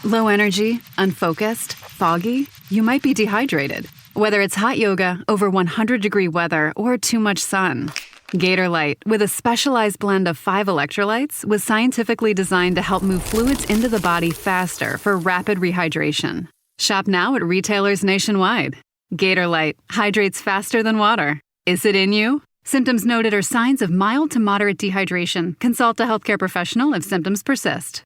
Low energy, unfocused, foggy? You might be dehydrated. Whether it's hot yoga, over 100-degree weather, or too much sun. Gator Light, with a specialized blend of 5 electrolytes, was scientifically designed to help move fluids into the body faster for rapid rehydration. Shop now at retailers nationwide. Gator Light hydrates faster than water. Is it in you? Symptoms noted are signs of mild to moderate dehydration. Consult a healthcare professional if symptoms persist.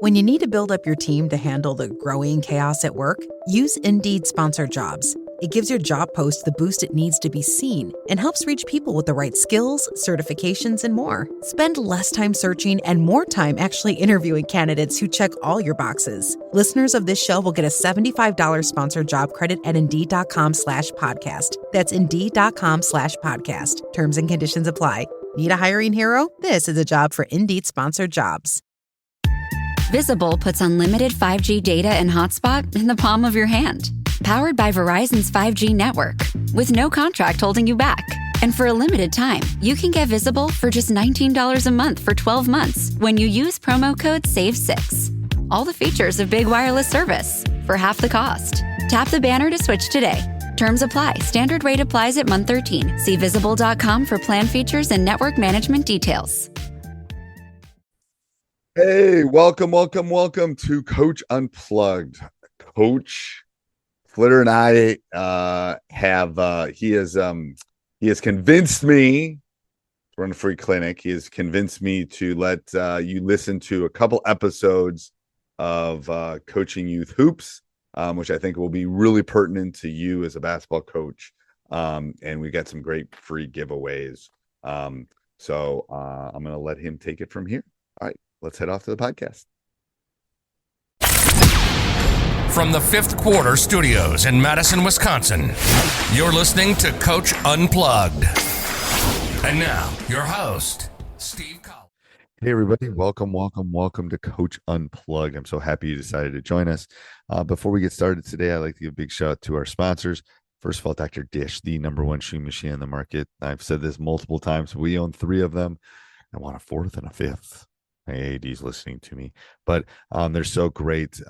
When you need to build up your team to handle the growing chaos at work, use Indeed Sponsored Jobs. It gives your job post the boost it needs to be seen and helps reach people with the right skills, certifications, and more. Spend less time searching and more time actually interviewing candidates who check all your boxes. Listeners of this show will get a $75 sponsored job credit at Indeed.com/podcast. That's Indeed.com/podcast. Terms and conditions apply. Need a hiring hero? This is a job for Indeed Sponsored Jobs. Visible puts unlimited 5G data and hotspot in the palm of your hand. Powered by Verizon's 5G network, with no contract holding you back. And for a limited time, you can get Visible for just $19 a month for 12 months when you use promo code SAVE6. All the features of big wireless service for half the cost. Tap the banner to switch today. Terms apply. Standard rate applies at month 13. See Visible.com for plan features and network management details. Hey, welcome to Coach Unplugged. Coach Flitter and I he has convinced me to run a free clinic. He has convinced me to let you listen to a couple episodes of Coaching Youth Hoops, which I think will be really pertinent to you as a basketball coach. And we got some great free giveaways. So I'm going to let him take it from here. All right. Let's head off to the podcast. From the Fifth Quarter Studios in Madison, Wisconsin, you're listening to Coach Unplugged. And now, your host, Steve Collins. Hey, everybody. Welcome to Coach Unplugged. I'm so happy you decided to join us. Before we get started today, I'd like to give a big shout out to our sponsors. First of all, Dr. Dish, the #1 shoe machine on the market. I've said this multiple times. We own 3 of them. I want a 4th and a 5th. AAD's listening to me, but they're so great.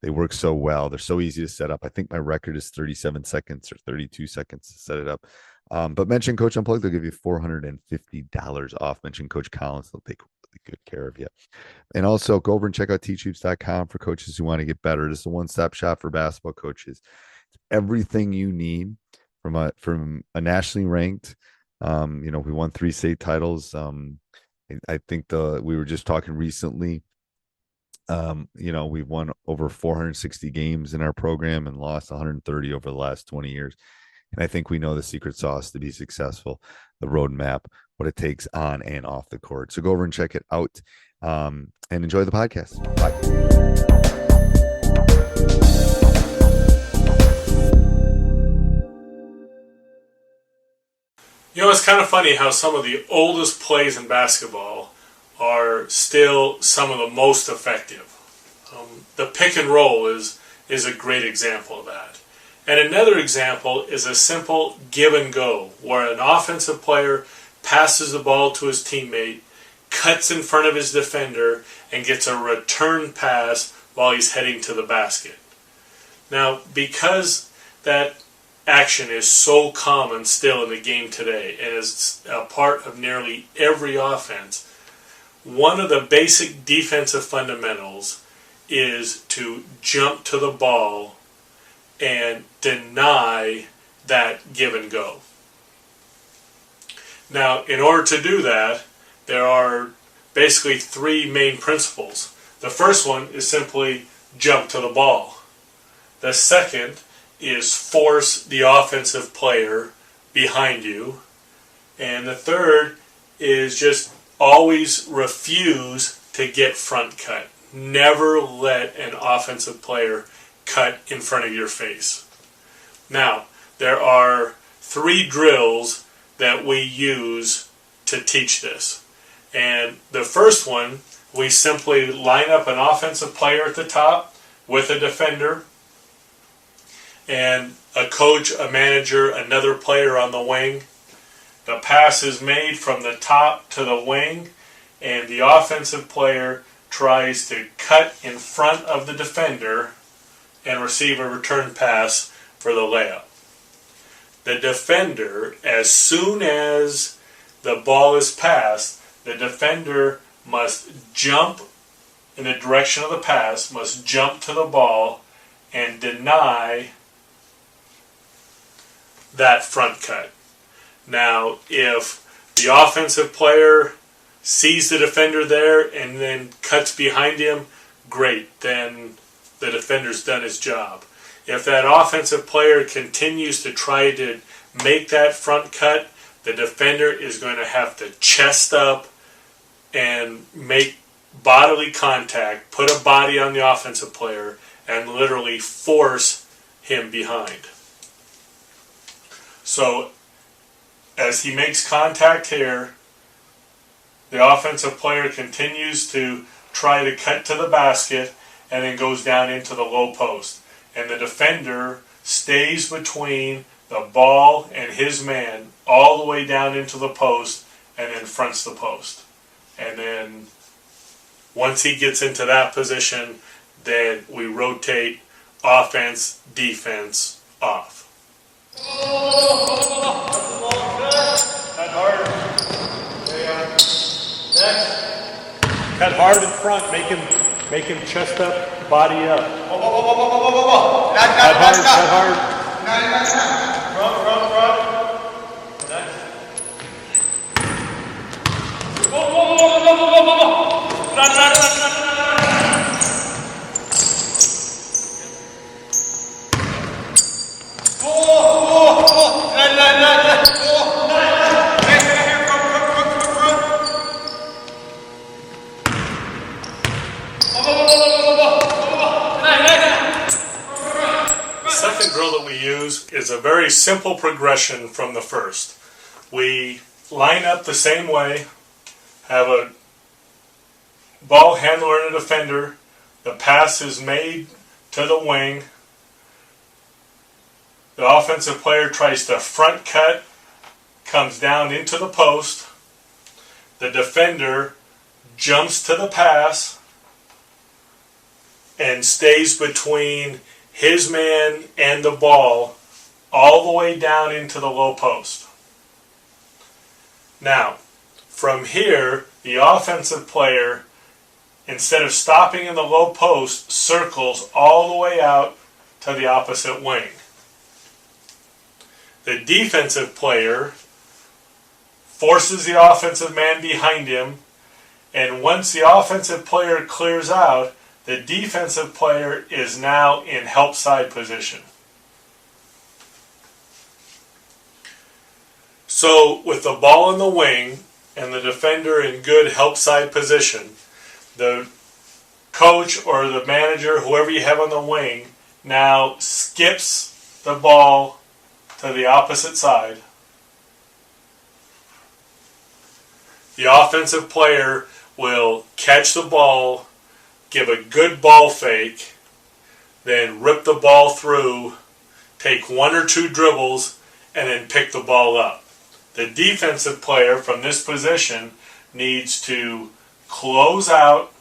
They work so well. They're so easy to set up. I think my record is 37 seconds or 32 seconds to set it up. But mention Coach Unplugged, they'll give you $450 off. Mention Coach Collins, they'll take really good care of you. And also go over and check out teachhoops.com for coaches who want to get better. This is a one-stop shop for basketball coaches. It's everything you need from a nationally ranked. We won 3 state titles. I think we were just talking recently, we've won over 460 games in our program and lost 130 over the last 20 years. And I think we know the secret sauce to be successful, the roadmap, what it takes on and off the court. So go over and check it out and enjoy the podcast. Bye. You know, it's kind of funny how some of the oldest plays in basketball are still some of the most effective. The pick and roll is a great example of that. And another example is a simple give and go, where an offensive player passes the ball to his teammate, cuts in front of his defender, and gets a return pass while he's heading to the basket. Now, because that action is so common still in the game today and is a part of nearly every offense, one of the basic defensive fundamentals is to jump to the ball and deny that give and go. Now, in order to do that, there are basically 3 main principles. The first one is simply jump to the ball. The second is force the offensive player behind you. And the third is just always refuse to get front cut. Never let an offensive player cut in front of your face. Now, there are 3 drills that we use to teach this. And the first one, we simply line up an offensive player at the top with a defender, and a coach, a manager, another player on the wing. The pass is made from the top to the wing, and the offensive player tries to cut in front of the defender and receive a return pass for the layup. The defender, as soon as the ball is passed, the defender must jump in the direction of the pass, must jump to the ball and deny that front cut. Now, if the offensive player sees the defender there and then cuts behind him, great, then the defender's done his job. If that offensive player continues to try to make that front cut, the defender is going to have to chest up and make bodily contact, put a body on the offensive player, and literally force him behind. So, as he makes contact here, the offensive player continues to try to cut to the basket and then goes down into the low post. And the defender stays between the ball and his man all the way down into the post and then fronts the post. And then once he gets into that position, then we rotate offense, defense, off. Cut hard. Next. Cut hard in front. Make him chest up, body up. Cut hard. Cut hard. The second drill that we use is a very simple progression from the first. We line up the same way, have a ball handler and a defender. The pass is made to the wing. The offensive player tries to front cut, comes down into the post. The defender jumps to the pass and stays between his man and the ball all the way down into the low post. Now, from here, the offensive player, instead of stopping in the low post, circles all the way out to the opposite wing. The defensive player forces the offensive man behind him, and once the offensive player clears out, the defensive player is now in help side position. So with the ball in the wing and the defender in good help side position, the coach or the manager, whoever you have on the wing, now skips the ball to the opposite side. The offensive player will catch the ball, give a good ball fake, then rip the ball through, take one or two dribbles, and then pick the ball up. The defensive player from this position needs to close out,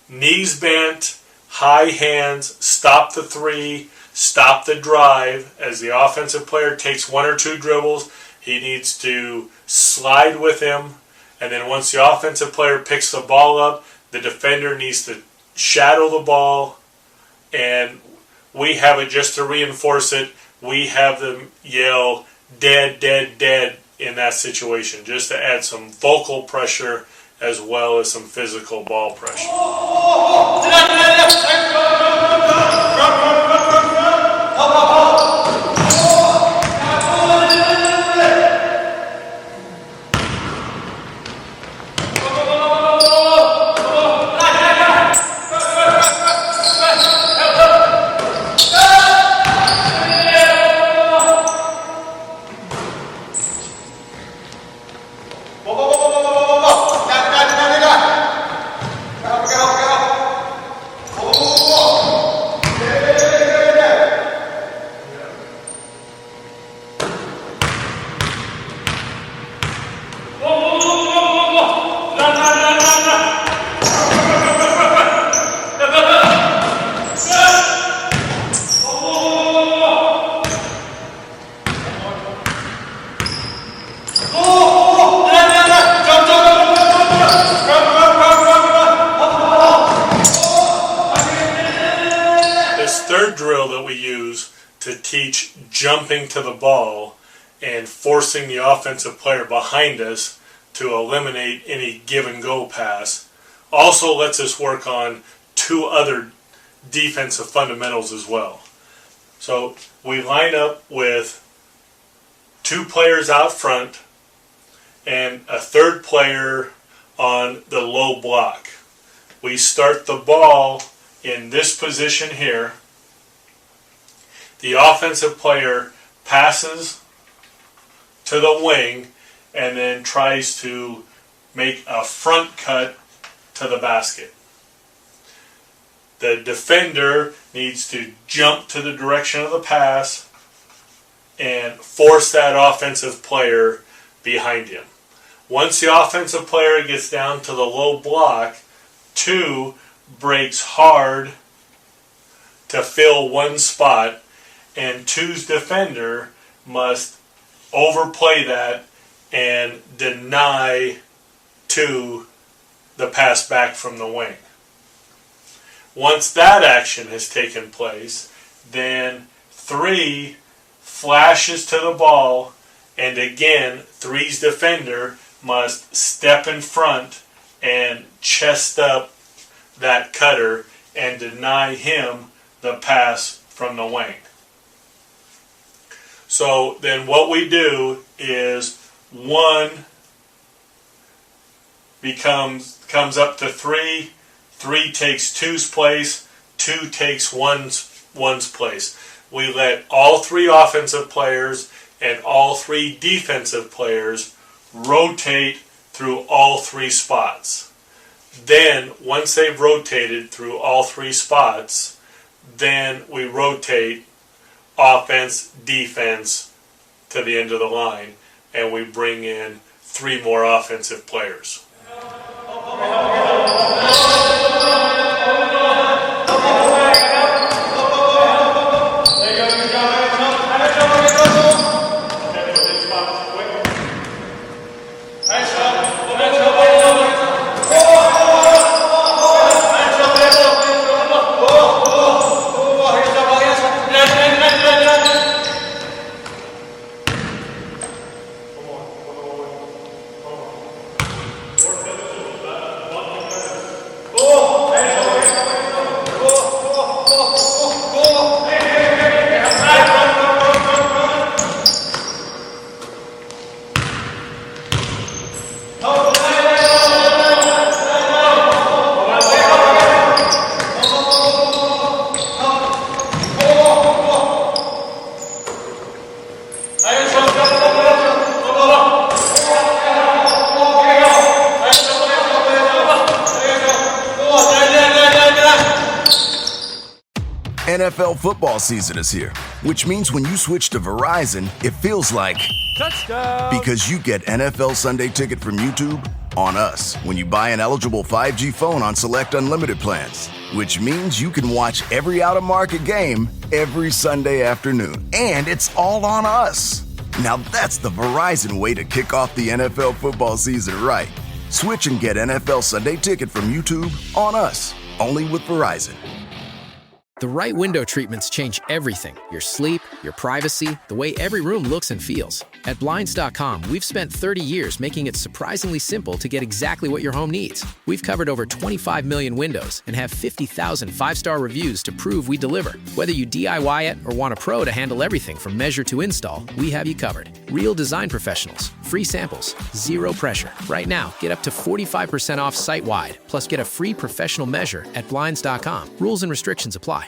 knees bent, high hands, stop the three, stop the drive. As the offensive player takes one or two dribbles, he needs to slide with him. And then once the offensive player picks the ball up, the defender needs to shadow the ball. And we have it, just to reinforce it, we have them yell, dead, dead, dead in that situation, just to add some vocal pressure as well as some physical ball pressure. This third drill that we use to teach jumping to the ball and forcing the offensive player behind us to eliminate any give and go pass also lets us work on two other defensive fundamentals as well. So we line up with two players out front and a third player on the low block. We start the ball in this position here. The offensive player passes to the wing and then tries to make a front cut to the basket. The defender needs to jump to the direction of the pass and force that offensive player behind him. Once the offensive player gets down to the low block, 2 breaks hard to fill one spot, and 2's defender must overplay that and deny 2 the pass back from the wing. Once that action has taken place, then 3 flashes to the ball, and again 3's defender must step in front and chest up that cutter and deny him the pass from the wing. So then what we do is 1 comes up to 3, 3 takes 2's place, 2 takes 1's place. We let all 3 offensive players and all 3 defensive players rotate through all 3 spots. Then, once they've rotated through all 3 spots, then we rotate offense, defense to the end of the line, and we bring in 3 more offensive players. NFL football season is here, which means when you switch to Verizon, it feels like touchdown, because you get NFL Sunday Ticket from YouTube on us when you buy an eligible 5G phone on select unlimited plans, which means you can watch every out-of-market game every Sunday afternoon, and it's all on us. Now that's the Verizon way to kick off the NFL football season right. Switch and get NFL Sunday Ticket from YouTube on us, only with Verizon. The right window treatments change everything. Your sleep, your privacy, the way every room looks and feels. At Blinds.com, we've spent 30 years making it surprisingly simple to get exactly what your home needs. We've covered over 25 million windows and have 50,000 5-star reviews to prove we deliver. Whether you DIY it or want a pro to handle everything from measure to install, we have you covered. Real design professionals, free samples, zero pressure. Right now, get up to 45% off site-wide, plus get a free professional measure at Blinds.com. Rules and restrictions apply.